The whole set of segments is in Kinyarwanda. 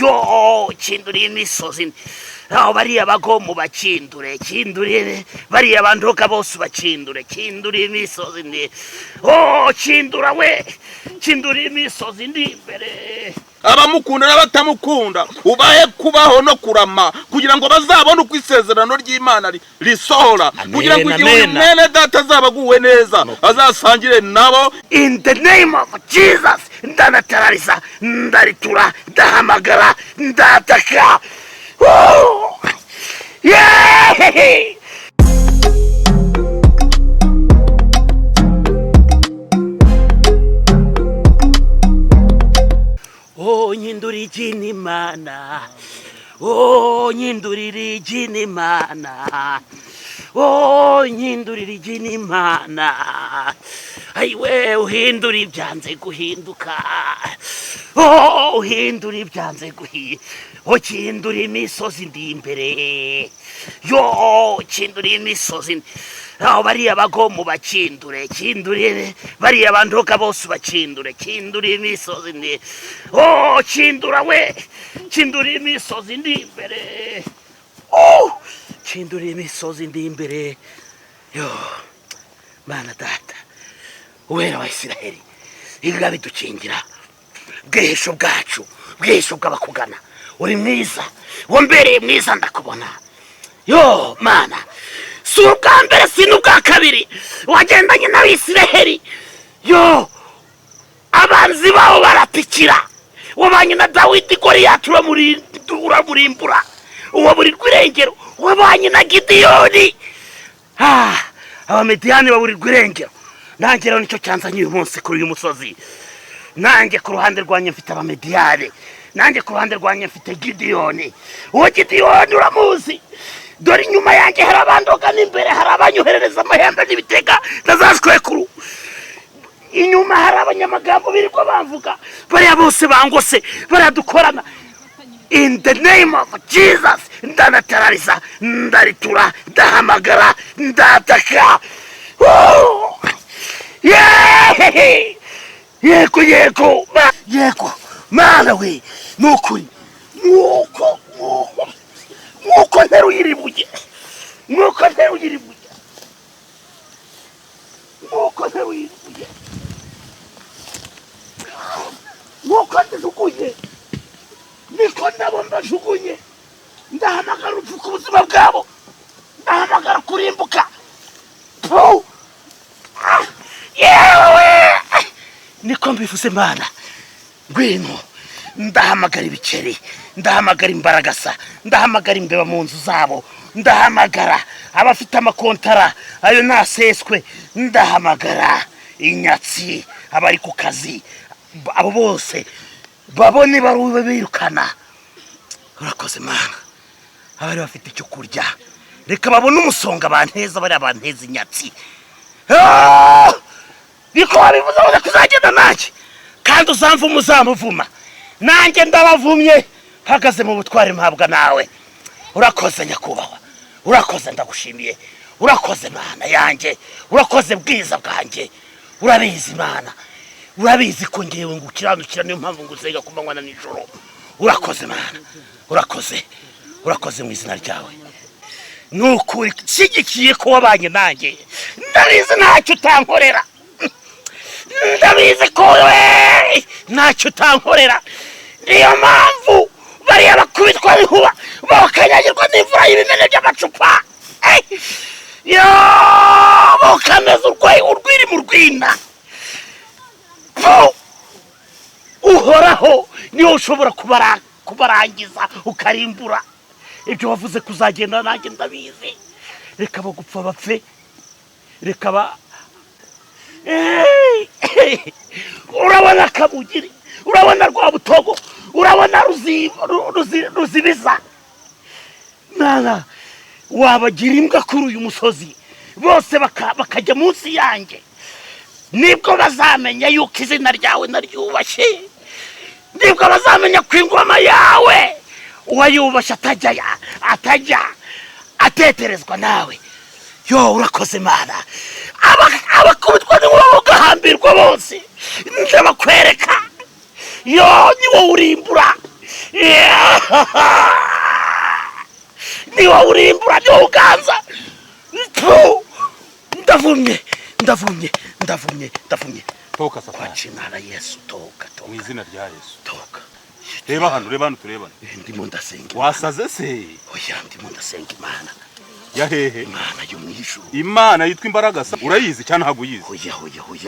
yo kindura imisozi aho bariya bagomu bakindure kindurire bariya bandoka bose bakindure kindura imisozi ndi kindura we kindura imisozi ndi imbere abamukunda n'abatamukunda ubahe kubaho no kurama kugira ngo bazabone uko isezerano ry'Imana risohora kugira ngo igihe mwene data azabaguwe neza azasangire nabo. In the name of Jesus ndanatarariza ndaritura ndahamagara ndataka. Yeah! Nyinduri jini mana, nyinduri jini mana, nyinduri jini mana. Aiwe uhindura ibyanze guhinduka, uhindura ibyanze guhinduka, kindura imisozi ndi imbere, kindura imisozi. Aho bariya bagomu bakindure kindurire bariya bandoka bose bakindure kindura imisozi ndi kindura we kindura imisozi ndi imbere kindura imisozi ndi imbere Mana data uwera wa Isiraheli ingabe dukingira bwesho bwacu bwesho bw'abakugana uri mwiza wombereye mwiza ndakubona Mana si ubwa mbere si n'ubwa kabiri wagendanye n'Abisiraheli abanzi bawo barapikira wabanye na Dawidi Goliyati uramurimbura uwo buri rw'irengero wabanye na Gideyoni abamediyani baburirwa irengero nanjye rero nicyo cyanzanye uyu munsi kuri uyu musozi nanjye ku ruhande rwanjye mfite abamediyani nanjye ku ruhande rwanjye mfite Gideyoni uwo Gideyoni uramuzi dore inyuma yanjye hari abandoga n'imbere hari abanyoherereza amahembe n'ibitega ntazashwekuru inyuma hari abanyamagambo birirwa bamvuga bariya bose bangose baradukorana. In the name of Jesus ndanatarariza ndaritura ndahamagara ndataka. Yego Mana we nukuri nuko nteruye iribuye nuko nteruye iribuye nuko nteruye niko nabo mbajugunye ndahamagara urupfu ku buzima bwabo ndahamagara kurimbuka. Yewe niko mbivuze Mana ngwino ndahamagara ibiceri ndahamagara imbaragasa ndahamagara imbeba mu nzu zabo ndahamagara abafite amakontara ayo naseswe ndahamagara inyatsi abari ku kazi abo bose babone baruwe birukana. Urakoze Mana abari bafite icyo kurya reka babone umusonga banteza bari abanteza inyatsi biko babivuze ngo kuzagenda nanjye kandi uzamva umuzamuvuma nanjye ndabavumye hagaze mu butware mpabwa nawe. Urakoze nyakubahwa urakoze ndagushimiye urakoze Mana yanjye urakoze bwiza bwanjye urabizi Mana urabizi ko ngewe ngukiranukira niyo mpamvu ngusenga ku manywa na nijoro. Urakoze Mana urakoze mu izina ryawe nukuri shigikiye ko wabanye nanjye ndabizi ntacyo utankorera ndabizi ko ntacyo utankorera niyo mpamvu bariya bakubitwa n'inkuba bakanyagirwa n'imvura y'ibimene by'amacupa bakameza urwiri mu rwina. Uhoraho niyo ushobora kubarangiza ukarimbura ibyo wavuze kuzagenda nanjye ndabizi. Reka bagupfa bapfe reka urabona Kabugiri urabona Rwabutogo urabona Ruzibiza Nana wabagira imbwa kuri uyu musozi bose bakajya munsi yanjye nibwo bazamenya yuko izina ryawe naryubashye nibwo bazamenya ko ingoma yawe uwayubashye atajya ateterezwa nawe. Urakoze Mana abakubitwa n'inkuba bagahambirwa bose ndabakwereka ni wowe urimbura niwe urimbura niwe uganza. Ndavumye ndavumye ndavumye ndavumye. Toka Satani. Wachinara Yesu toka toka. Mu izina rya Yesu. Toka. Reba hano turebana. Ndimo ndasenga. Wasaze se? Oya ndimo ndasenga Imana. Ya hehe? Imana yo mwijuru. Imana yitwa imbaraga sa. Urayizi cyane ntabwo uyizi. Oya.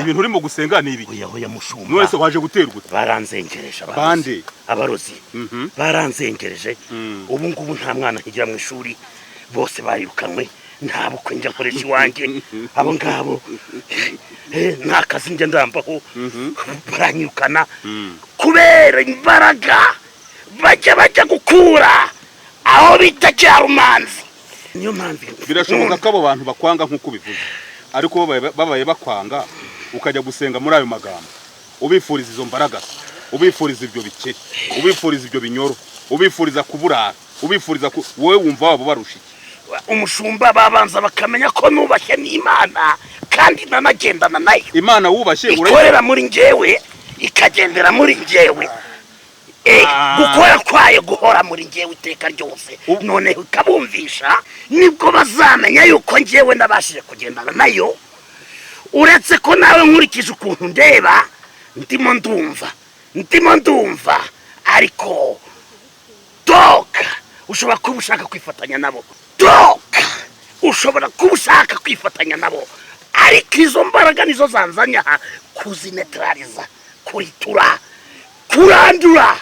Ibintu urimo gusenga ni ibiki? Oya mushumba. Mwese waje guterwa gute? Baranzengereje Bande. Abarozi. Baranzengereje. Ubu ngubu nta mwana nkigira mu ishuri. Bose barirukanwe. Nta bukwe njya nkoresha iwanjye. Abo ngabo nta kazi njya ndambaho. Baranyirukana kubera imbaraga bajya gukura aho bita Cyarumanzi. Niyo mpamvu birashoboka ko abo bantu bakwanga nk'uko bivuze, ariko babaye bakwanga ukajya gusenga muri ayo magambo, ubifuriza izo mbaraga, ubifuriza ibyo bikeri, ubifuriza ibyo binyoro, ubifuriza kuburara, ubifuriza wowe wumva wabo barushiki. Umushumba babanza bakamenya ko nubashye n'Imana kandi nanagendana nayo. Imana wubashye ikorera muri njyewe ikagendera muri njyewe. Gukora kwayo guhora muri njyewe iteka ryose. None ukabumvisha nibwo bazamenya yuko njyewe nabashije kugendana nayo. Uretse ko nawe nkurikije ukuntu ndeba ndimo ndumva ariko toka ushobora kuba ushaka kwifatanya nabo. Toka ushobora kuba ushaka kwifatanya nabo, ariko izo mbaraga nizo zanzanya kuzinetraliza, kuritura, kurandura.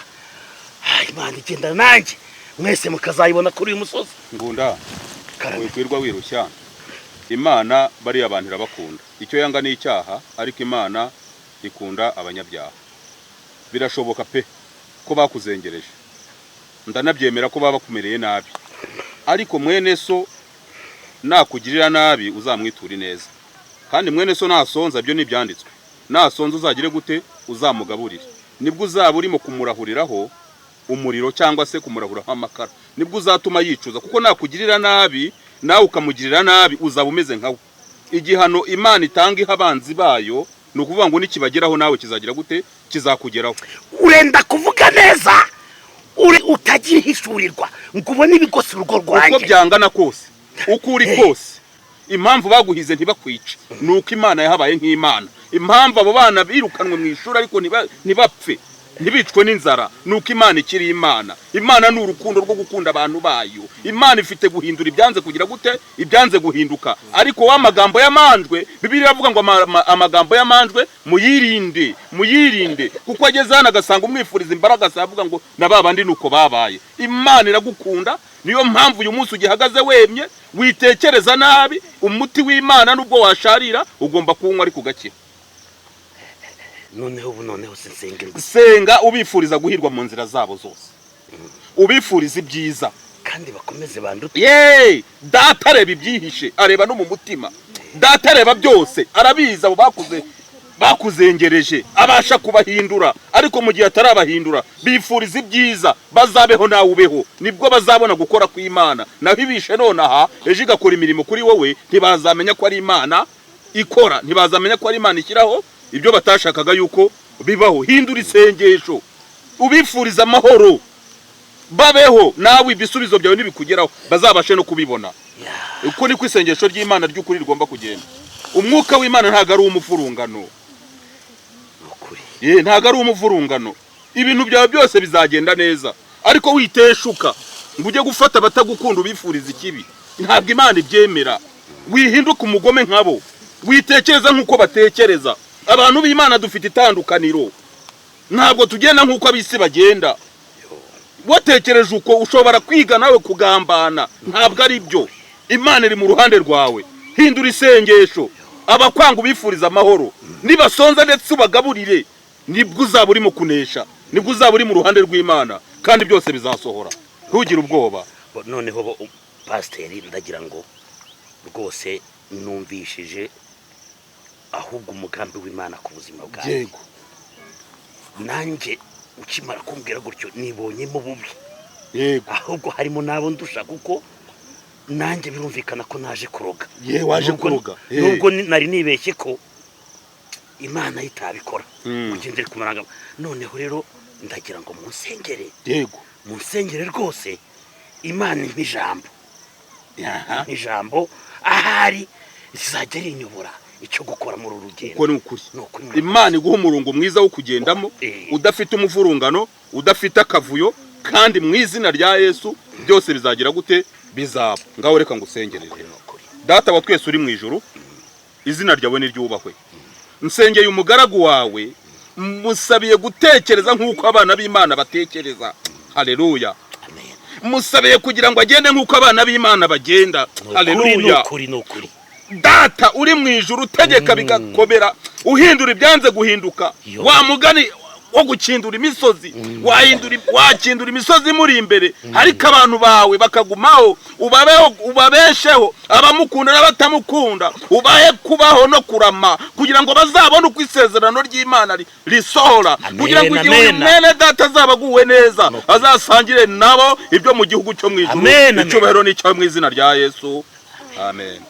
Imana igendana nanjye, mwese mukazayibona kuri uyu musozi. Ngunda wikwirwa wirushya. Imana bari abantu irabakunda. Icyo yanga ni icyaha, ariko Imana ikunda abanyabyaha. Birashoboka pe ko bakuzengereje, ndanabyemera ko baba bakumereye nabi, ariko mwene so nakugirira nabi uzamwitura neza. Kandi mwene so nasonza byo nibyanditswe, nasonza uzagire gute? Uzamugaburire. Nibwo uzaba urimo kumurahuriraho umuriro cyangwa se kumurahuraho amakara, nibwo uzatuma yicuza. Kuko nakugirira nabi nawe ukamugirira nabi uzaba umeze nkawe. Igihano Imana itanga ihabanzi bayo ni ukuvuga ngo nikibageraho nawe kizagira gute? Kizakugeraho. Urenda kuvuga neza utagira hishurirwa ngo ubone ibigose urugo rwanjye. Uko byangana kose, uko uri kose, impamvu baguhize ntibakwice nuko Imana yahabaye nk'Imana. Impamvu abo bana birukanwe mu ishuri ariko ntibapfe, ntibicwe n'inzara, nuko Imana ikiri Imana. Imana ni urukundo rwo gukunda abantu bayo. Imana ifite guhindura ibyanze kugira gute? Ibyanze guhinduka. Ariko wa magambo y'amanjwe, Bibiliya avuga ngo amagambo y'amanjwe muyirinde, kuko ageze hano agasanga umwifuriza imbaraga avuga ngo na babandi nuko babaye. Imana iragukunda, niyo mpamvu uyu munsi ugihagaze wemye, witekereza nabi. Umuti w'Imana nubwo washarira ugomba kunywa ariko ugakira. Noneho senga ubifuriza guhirwa mu nzira zabo zose, ubifuriza ibyiza kandi bakomeze bandute. Data areba ibyihishe, areba no mu mutima. Data areba byose, arabiza abo bakuzengereje, abasha kubahindura. Ariko mu gihe atarabahindura bifuriza ibyiza, bazabeho nawe ubeho, nibwo bazabona gukora kw'Imana. Naho ibishe nonaha ejo igakora imirimo kuri wowe, ntibazamenya ko ari Imana ikora, ntibazamenya ko ari Imana ishyiraho ibyo batashakaga yuko bibaho. Hindura isengesho, ubifuriza amahoro, babeho nawe ibisubizo byawe nibikugeraho bazabashe no kubibona. Uko niko isengesho ry'Imana ry'ukuri rigomba kugenda. Umwuka w'Imana ntago ari umuvurungano, ntago ari umuvurungano. Ibintu byawe byose bizagenda neza, ariko witeshuka ngo ujye gufata batagukunda ubifuriza ikibi, ntabwo Imana ibyemera. Wihinduka umugome nkabo, witekereza nk'uko batekereza. Abantu b'Imana dufite itandukaniro, ntabwo tugenda nk'uko abisi bagenda. Watekereje uko ushobora kwiga nawe kugambana, ntabwo ari byo. Imana iri mu ruhande rwawe. Hindura isengesho, abakwanga ubifuriza amahoro, nibasonza ndetse ubagaburire, nibwo uzaba uri mu kunesha, nibwo uzaba uri mu ruhande rw'Imana, kandi byose bizasohora. Ntugire ubwoba. Noneho pasiteri, ndagira ngo rwose numvishije ahubwo umugambi w'Imana ku buzima bwawe. Yego. Nanjye ukimara kumbwira gutyo nibonyemo bubi. Yego. Ahubwo harimo nabo ndusha, kuko nanjye birumvikana ko naje kuroga. Waje kuroga. Nubwo nari nibeshye ko Imana itabikora. Ugendere ku maranga. Noneho rero ndagira ngo munsengere. Yego. Munsengere rwose. Imana n'ijambo. Yaha. Ijambo ahari zizajya rinyobora icyo gukora muri urugendo. Ko ni ukuri. Imana iguha umurongo mwiza wo kugendamo, udafite umuvurungano, udafite akavuyo, kandi mu izina rya Yesu byose bizagira gute? Bizaba. Ngaho reka ngusengerere. Data wa twese uri mu ijuru, izina ryawe ni ryubahwe. Nsengeye umugaragu wawe, musabiye gutekereza nk'uko abana b'Imana batekereza. Haleluya. Musabiye kugira ngo agende nk'uko abana b'Imana bagenda. Haleluya. Nukuri. Data uri mu ijuru utegeka bigakomera, uhindura ibyanze guhinduka. Wa mugani wo gukindura imisozi, wakindura imisozi muri imbere, ariko abantu bawe bakagumaho, ubabesheho, abamukunda n'abatamukunda, ubahe kubaho no kurama, kugira ngo bazabone uko isezerano ry'Imana risohora, kugira ngo igihe mwene data azabaguwe neza, azasangire nabo ibyo mu gihugu cyo mu ijuru. Icyubahiro ni cyawe mu izina rya Yesu. Amen.